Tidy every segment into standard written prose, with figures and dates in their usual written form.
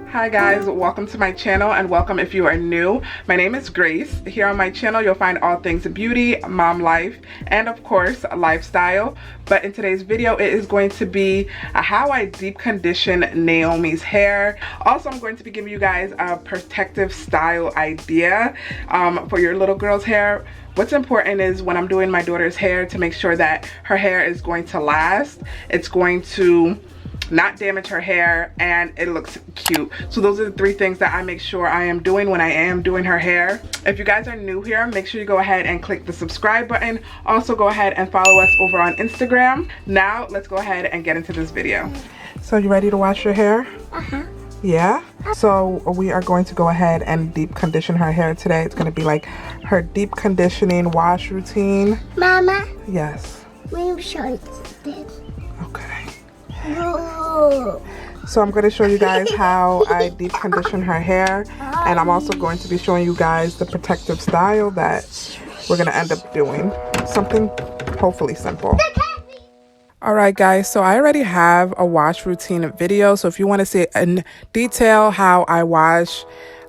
Hi guys, welcome to my channel and welcome if you are new. My name is Grace. Here on my channel you'll find all things beauty, mom life, and of course lifestyle. But in today's video it is going to be how I deep condition Naomi's hair. Also I'm going to be giving you guys a protective style idea for your little girl's hair. What's important is when I'm doing my daughter's hair to make sure that her hair is going to last. It's going to not damage her hair and it looks cute. So those are the three things that I make sure I am doing when I am doing her hair. If you guys are new here, make sure you go ahead and click the subscribe button. Also go ahead and follow us over on Instagram. Now let's go ahead and get into this video. So you ready to wash your hair? Yeah? So we are going to go ahead and deep condition her hair today. It's going to be like her deep conditioning wash routine. Mama? Yes. Let me show you this. Okay. Oh. So I'm going to show you guys how I deep condition her hair, and I'm also going to be showing you guys the protective style that we're going to end up doing. Something hopefully simple. Alright guys, so I already have a wash routine video, so if you want to see in detail how I wash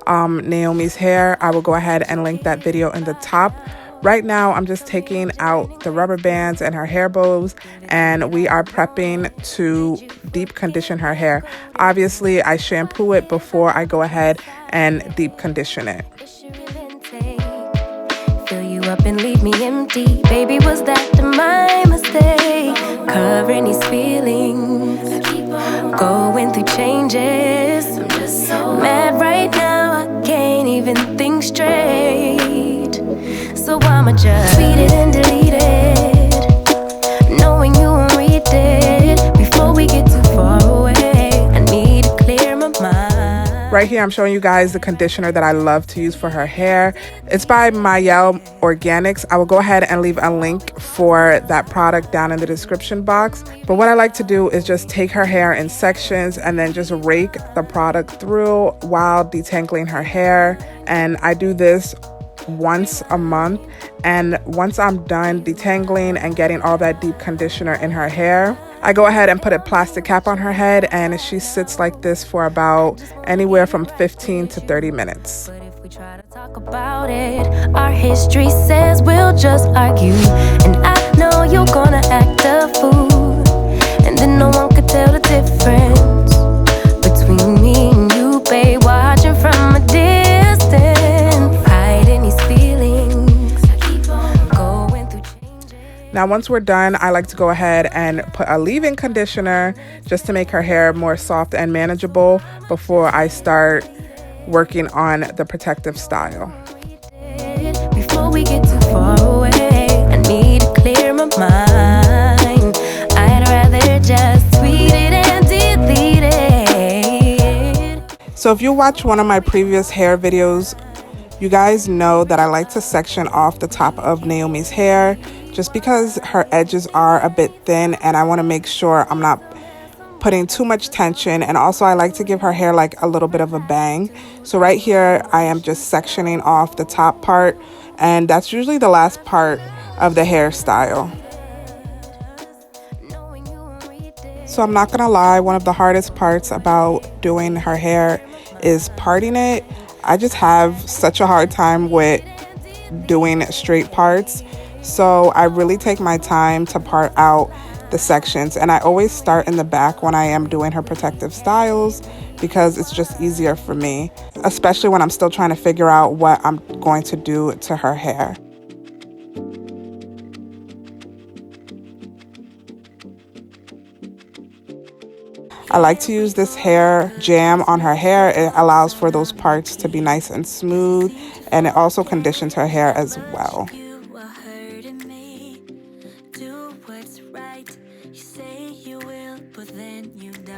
Naomi's hair, I will go ahead and link that video in the top. Right now, I'm just taking out the rubber bands and her hair bows, and we are prepping to deep condition her hair. Obviously, I shampoo it before I go ahead and deep condition it. Fill you up and leave me empty. Baby, was that my mistake? Covering these feelings, going through changes. I'm just so mad right now, I can't even think straight. So I'ma just tweet it and delete it, knowing you won't read it. Before we get too far away, I need to clear my mind. Right here, I'm showing you guys the conditioner that I love to use for her hair. It's by Mayel Organics. I will go ahead and leave a link for that product down in the description box. But what I like to do is just take her hair in sections and then just rake the product through while detangling her hair. And I do this once a month, and once I'm done detangling and getting all that deep conditioner in her hair, I go ahead and put a plastic cap on her head, and she sits like this for about anywhere from 15 to 30 minutes. But if we try to talk about it, our history says we'll just argue, and I know you're gonna act a fool, and then no one could tell the difference between me and you, babe, watching from a distance. Now once we're done, I like to go ahead and put a leave-in conditioner just to make her hair more soft and manageable before I start working on the protective style. Before we get too far away, I need to clear my mind. I'd rather just tweet it and delete it. So if you watch one of my previous hair videos, you guys know that I like to section off the top of Naomi's hair just because her edges are a bit thin, and I want to make sure I'm not putting too much tension. And also I like to give her hair like a little bit of a bang. So right here I am just sectioning off the top part, and that's usually the last part of the hairstyle. So I'm not gonna lie, one of the hardest parts about doing her hair is parting it. I just have such a hard time with doing straight parts. So I really take my time to part out the sections, and I always start in the back when I am doing her protective styles because it's just easier for me, especially when I'm still trying to figure out what I'm going to do to her hair. I like to use this hair jam on her hair. It allows for those parts to be nice and smooth, and it also conditions her hair as well.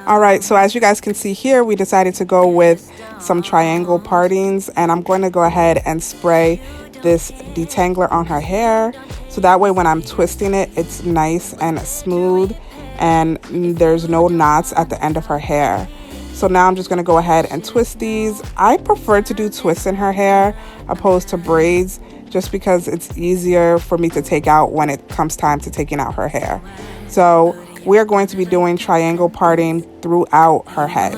Alright, so as you guys can see here, we decided to go with some triangle partings, and I'm going to go ahead and spray this detangler on her hair so that way when I'm twisting it, it's nice and smooth and there's no knots at the end of her hair. So now I'm just going to go ahead and twist these. I prefer to do twists in her hair opposed to braids just because it's easier for me to take out when it comes time to taking out her hair. So we are going to be doing triangle parting throughout her head.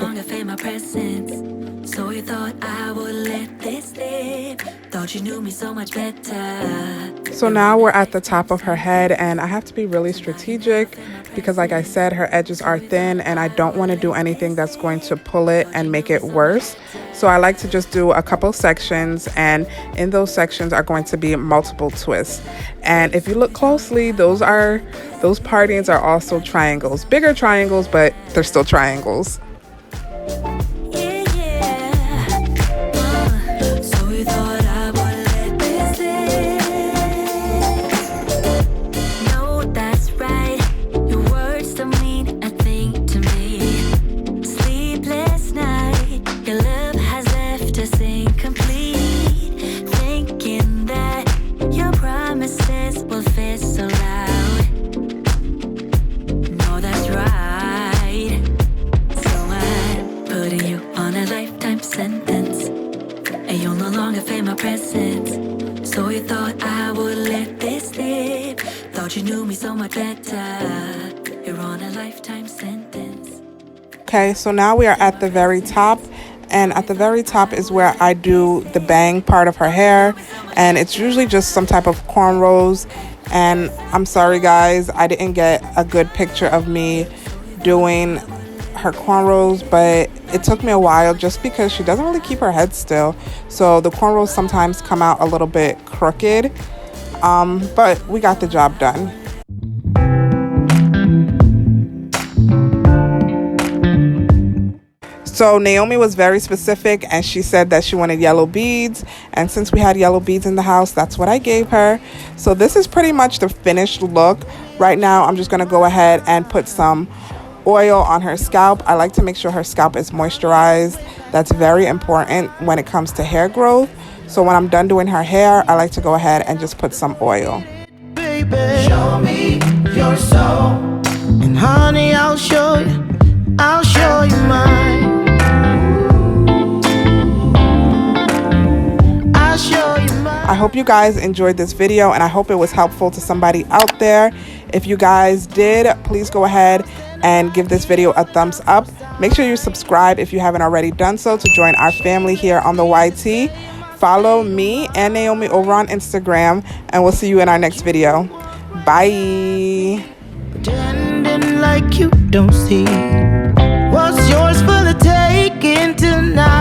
So you thought I would let this live. Thought you knew me so much better. So now we're at the top of her head, and I have to be really strategic because, like I said, her edges are thin and I don't want to do anything that's going to pull it and make it worse. So I like to just do a couple sections, and in those sections are going to be multiple twists. And if you look closely, those partings are also triangles, bigger triangles, but they're still triangles. So you thought I would let this live. Thought you knew me so much better. You're on a lifetime sentence. Okay, so now we are at the very top, and at the very top is where I do the bang part of her hair, and it's usually just some type of cornrows. And I'm sorry guys, I didn't get a good picture of me doing her cornrows, but it took me a while just because she doesn't really keep her head still, so the cornrows sometimes come out a little bit crooked, but we got the job done. So Naomi was very specific, and she said that she wanted yellow beads, and since we had yellow beads in the house, that's what I gave her. So this is pretty much the finished look. Right now I'm just going to go ahead and put some oil on her scalp. I like to make sure her scalp is moisturized. That's very important when it comes to hair growth. So when I'm done doing her hair, I like to go ahead and just put some oil. Baby, show me your soul, and honey, I'll show you mine. I'll show you mine. I hope you guys enjoyed this video, and I hope it was helpful to somebody out there. If you guys did, please go ahead and give this video a thumbs up. Make sure you subscribe if you haven't already done so to join our family here on the YT. Follow me and Naomi over on Instagram, and we'll see you in our next video. Bye. Pretending like you don't see what's yours for the taking tonight.